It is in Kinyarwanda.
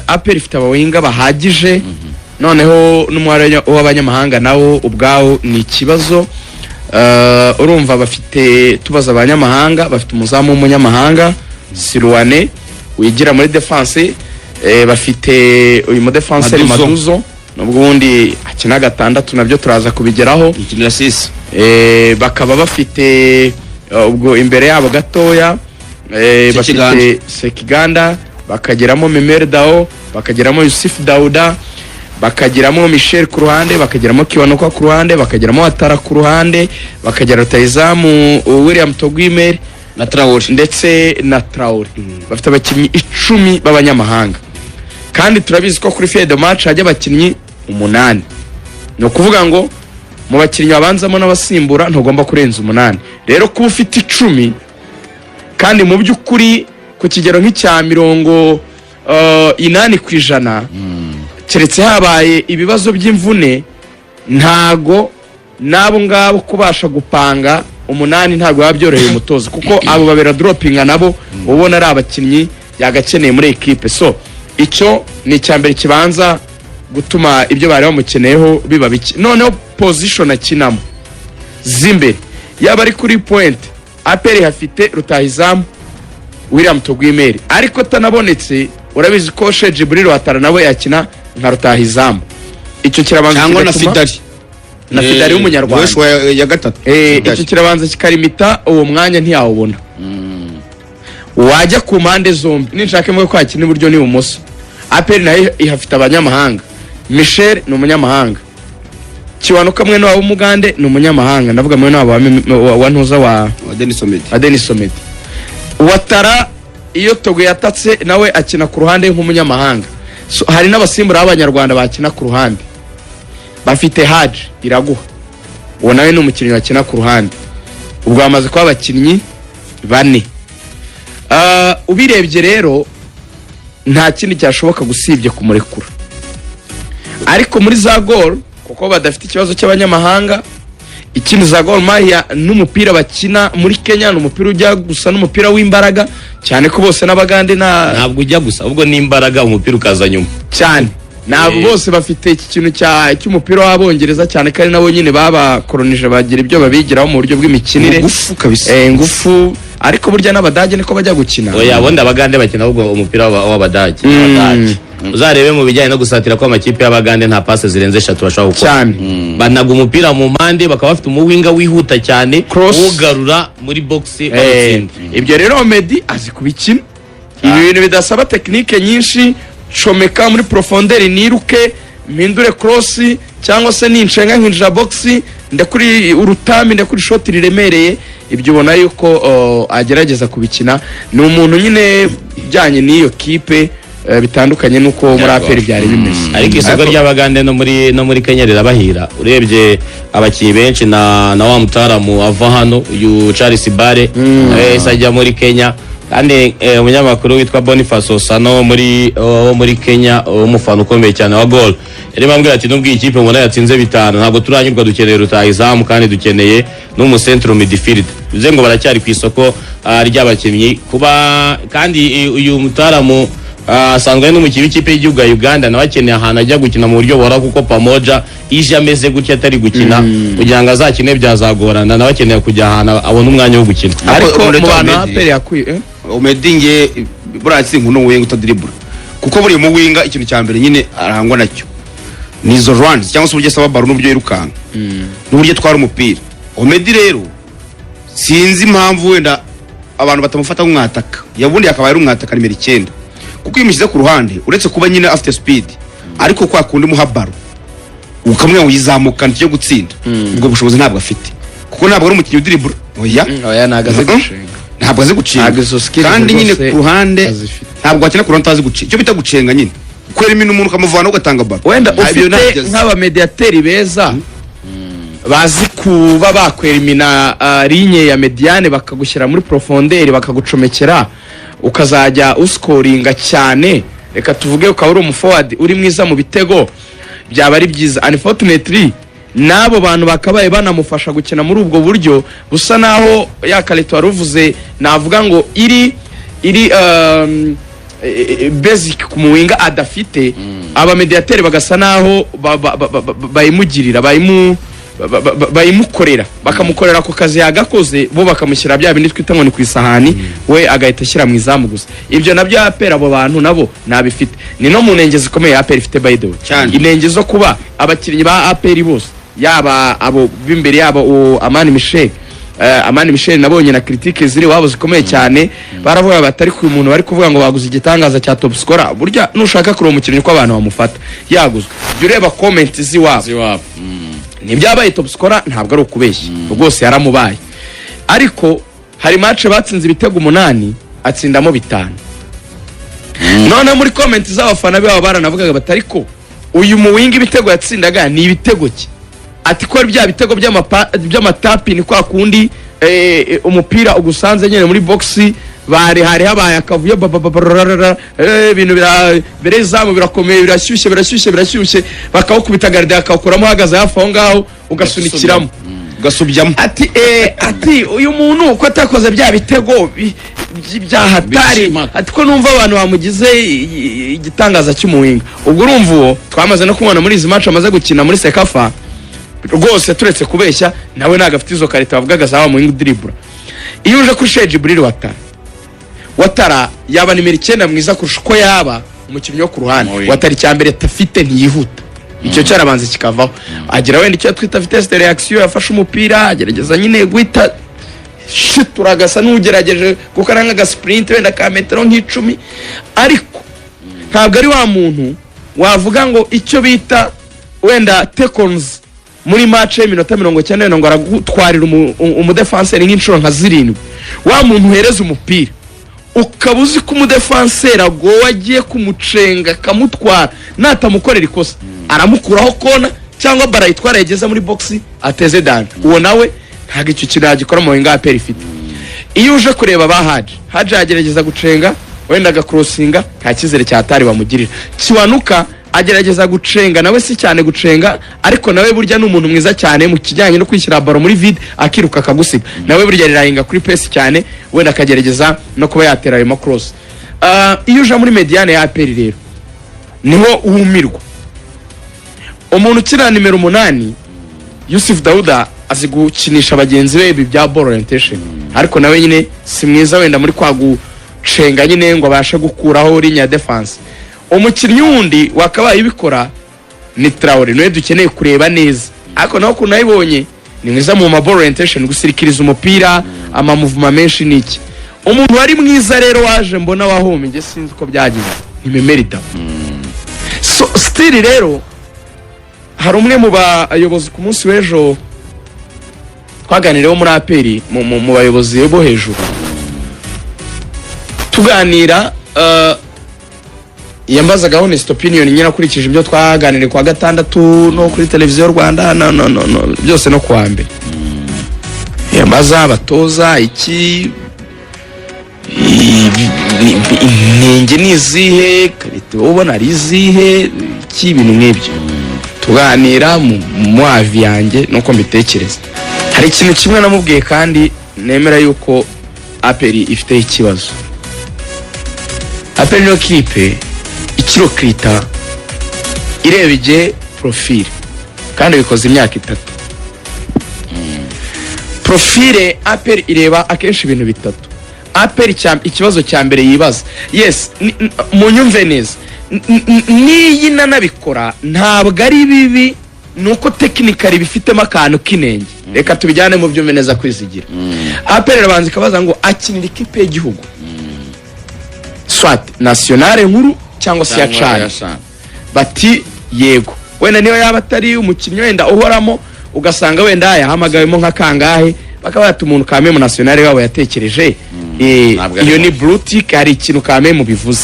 APR ifite abawinga bahagije noneho n'umwanya w'abanyamahanga nawo ubwawo ni ikibazo. Urumva bafite tubaza abanyamahanga bafite umuzamu w'umunyamahanga Siruane wigira muri defense, bafite uyu mu defense Maduzo n'ubundi akina gatandatu nabyo turaza kubigeraho ikinira 6. Bakaba bafite ubwo imbere yabo gatoya bafite Sekiganda, bakageramo Memere Dao, bakageramo Yusuf Dauda, bakageramo Michel ku ruhande, bakageramo Kiwanuka ku ruhande, bakageramo Atara ku ruhande, bakagera Rutahizamu William Togwimere na Traore ndetse na Traore. Bafite abakinnyi 10 b'abanyamahanga kandi turabizi ko kuri field match hajya abakinnyi 8. No kuvuga ngo mu bakinnyi abanzamo n'abasimbura ntugomba kurenza 8. Rero kuba ufite 10 kandi mu by'ukuri ku kigero nk'icya 80% keretse habaye ibibazo by'imvune ntago nabo ngabo kubasha gupanga 8 ntago yabyoroheye umutozo kuko abo babera droppinga nabo ubona ari abakinnyi yagakeneye muri equipe. So icyo ni cyambere kibanza gutuma ibyo bari bamukeneyeho biba biki. Noneho position akinamo zimbe yaba ari kuri point APR hafite Rutahizamu William Togwimere ariko tanabonetse urabizi ko Sheikh Jibril Watara nawe yakina nka Rutahizamu. Icyo kirabanza cyangwa na Fidari na Fidari w'umunyarwanda ya gatatu. Icyo kirabanza kikarimita uwo mwanya ntiyawubona. Wajya ku mpande zombi ninshake mwe kwakina iburyo ni ibumoso. APR nayo ihafite abanyamahanga. Michel ni umunyamahanga, Kiwanuka mwe n'abo Mugande ni umunyamahanga, ndavuga mwe n'abo wa ntuza wa Denis Omedi. Watara iyo Togo yatatse nawe akina ku ruhande nk'umunyamahanga. So, hari n'abasimbura b'abanyarwanda bakina ku ruhande bafite Haji Iraguha, uwo nawe n'umukinnyi bakina ku ruhande. Ubwo bamaze kuba abakinnyi 4. Ubirebye rero nta kindi cyashoboka gusibye kumurekura, ariko muri za goal kuko badafite ikibazo cy'abanyamahanga. Ikindi za Gor Mahia n'umupira bakina muri Kenya n'umupira ujya gusa n'umupira w'imbaraga cyane ko bose n'abagande ntabwo ujya gusa ubwo n'imbaraga umupira ukaza nyuma cyane. Nabo bose bafite iki kintu cy'umupira w'abongereza cyane kandi nabo nyine baba kolonije bagira ibyo babigiraho mu buryo bw'imikinire ngufu kabisa. Ngufu ariko burya n'abadage niko bajya gukina. Oya bonda abagande bakina ubwo umupira w'abadage. Uzarebe mu bijyanye no gusatira kwa amakipe y'abagande nta passe zirenze 3 bashaka gukora cyane. Banaga umupira mu mpande bakaba bafite umuwinga wihuta cyane ugarura muri box batsinda. Ibyo rero Omedi azi kubikina. Ibi bintu bidasaba technique nyinshi, chomeka muri profondeur niruke mpindure cross cyangwa se nincenga nkinjira box ndakuri urutami ndakuri shot riremereye. Ibyo ubona yuko agerageza kubikina. Ni umuntu nyine byanye n'iyo kipe bitandukanye nuko muri APR byari bimeze. Ariko isoko ry'abagande no muri Kenya rirabahira. Urebye abakinnyi benshi na wa Mutaramu ava hano uyu Charles Bare sajya muri Kenya kandi umunyamakuru witwa Boniface Osano muri Kenya umufana ukomeye cyane wa Gol yari bambwira ati nubwo ikipe mbona yatsinze 5 ntabwo turanyurwa, dukeneye Rutahizamu kandi dukeneye n'umu central midfield. Bize ngo baracyari ku isoko ry'abakinnyi kuba kandi uyu Mutaramu asanzwe n'umukinnyi w'ikipe y'igihugu ya Uganda nawe akeneye ahantu ajya gukina mu buryo bora kuko Pamoja ije ameze gutya atari gukina kugira ngo azakine byazagorana, nawe akeneye kujya ahantu abona umwanya wo gukina. Ariko mu bantu APR yakwiye Omedinge burasi nkuno wenga utadribura kuko buri mu winga ikintu cya mbere nyine arangwa nacyo nizo runs cyangwa se uburyo saba baro n'uburyo yirukanka n'uburyo twara umupira. Omedi rero sinzi impamvu wenda abantu batamufata nk'umwataka, yabundi akaba ari umwataka nimero 9 kuko yimushyize ku ruhande uretse kuba nyine afite speed ariko kwa kundi muhabaro ukamwe uyizamuka cyo gutsinda ubwo bushobozi ntabwo afite kuko ntabwo ari umukinnyi udribura. Oya nagaze gushenga ntabwo azi gucenga kandi nyine ku ruhande ntabwo akina ku ruhande azi gucenga icyo bita gucenga nyine kwera imino umuntu kamuvana ugatanga baro. Wenda ufite nk'aba mediateri beza bazi kuba bakwera imina ligne ya mediane bakagushyira muri profondeur bakagucomekera ukazajya uscoringa cyane, reka tuvuge ukaba uri umuforward uri mwiza mu bitego byaba ari byiza. Unfortunately nabo bantu bakabaye banamufasha gukina muri ubwo buryo busa naho ya Kaleto waruvuze navuga ngo iri basic ku muwinga adafite abamediateri bagasa naho bayimugirira bayimukorera bakamukorera ku kazi yagakoze bo bakamushyira bya bindi twita ngo ni ku isahani we agahita ashyira mu izamu gusa. Ibyo nabyo APR abo bantu nabo nabifite ni no mu nenge zikomeye APR ifite by the way. Inenge zo kuba abakinnyi ba APR bose yaba abo bimbere yaba Amani Michel nabonye na critique ziri wabo zikomeye cyane baravuga batari ku muntu bari kuvuga ngo baguze igitangaza cya top scorer burya nushaka kuri umukinnyi ko abantu bamufata yaguzwe jya ureba comment ziwabo ntibyabaye top scorer ntabwo ari ukubeshya rwose yaramubaye ariko hari match batsinze ibitego 8 atsindamo 5 none muri comment z'abafana babo baranavugaga batari ko uyu muwinga ibitego yatsindaga ni ibitego ki ati ko bya bitego by'amatapi ni kwa kundi umupira ugusanze nyene muri boxi hari habaye akavuyo ibintu birezamu birakomeye birashyushye bakawukubita garde akakuramo hagaze hafi aho ngaho ugasunikiramo gasubyamo ati uyu muntu uko atakoze bya bitego byahatari ati ko numva abantu bamugize igitangaza cy'umuwinga ubwo urumva uwo twamaze no kumubona muri izi match amaze gukina muri Sekafa rwose turetse kubeshya nawe nagafite izo karita bavugaga za mu dribble iyo uje kuri Sheikh Jibril Watara yaba nimero 9 mwiza kurusha uko yaba umukinnyi wo ku ruhande Watari cyambere tafite ntiyihuta icyo cyarabanze kikavaho agira wenda icyo twita vitesse de reaction yafashe umupira agerageza nyine guhita turagasa n'ugerageje gukaranga ga sprint wenda ka metero nk'icumi ariko ntabwo ari wa muntu wavuga ngo icyo bita wenda tekons muri match y'iminota 90 ngo aragutwarira umudefenseur nk'inshuro nka 7 wa muntu uhereza umupira ukabuzi ko umudefenseur agowe agiye kumucenga kamutwara natamukorera ikosa aramukuraho kona cyangwa barayitwara yageza muri boxi ateze danje uwo nawe ntago icyo kintu yagikora mu winga APR ifite. Iyo uje kureba Haji agerageza gucenga wenda agacrossinga nta kizere cyatari bamugirira Kiwanuka agerageza gucenga nawe si cyane gucenga ariko nawe burya n'umuntu mwiza cyane mu kijyanye no kwishyira baro muri vide akiruka akagusiga nawe burya rirahinga kuri pace cyane wenda akagerageza no kuba yatera ayo cross. Iyo uje muri mediane ya APR rero niho uhumirwa umuntu ukina nimero 8 Yusuf Dauda azi gukinisha bagenzi be bya ball orientation ariko nawe nyine si mwiza wenda muri kwagucenga nyine ngo abashe gukuraho linya defense. Umukinnyi wundi wakabaye ibikora ni Traore no dukeneye kureba neza ariko naho kunayibonye ni mwiza mu ball orientation gusirikiriza umupira ama movement menshi niki umuntu wari mwiza rero waje mbona wahome nge sinzi uko byagize nimemerita so still rero hari umwe mu bayobozi ku munsi w'ejo twaganireho muri APR mu bayobozi bo hejuru tuganira yambazaga honest opinion nyina kurikije ibyo twaganiriye kwa gatandatu no kuri televiziyo Rwanda no byose no kwa mbere yambaza abatoza iki inenge nizihe karite ubona ari zihe kibintu nk'ibyo tuganira mu avi yanjye nuko mbitekereza. Hari ikintu kimwe namubwiye kandi nemera yuko APR ifite ikibazo. APR no kipe ikiro krita irebije profile kandi bikoze imyaka 3 profile APR ireba akenshi ibintu bitatu. APR ikibazo cya mbere yibaza yes mu nyumve neza niyi nanabikora ntabwo ari bibi nuko technically bifitemo akantu kinenge reka tubijyane mu byumve neza kwizigira. APR rabanze kabaza ngo akinira ikipe y'igihugu swat nationale nkuru cyangwa se yacana bati yego wenda niyo yaba atari umukinnyi wenda uhoramo ugasanga wenda yahamagawemo nka kangahe bakabata umuntu kame mu nationale wabo yatekereje iyo ni brutique hari ikintu kame mu bivuze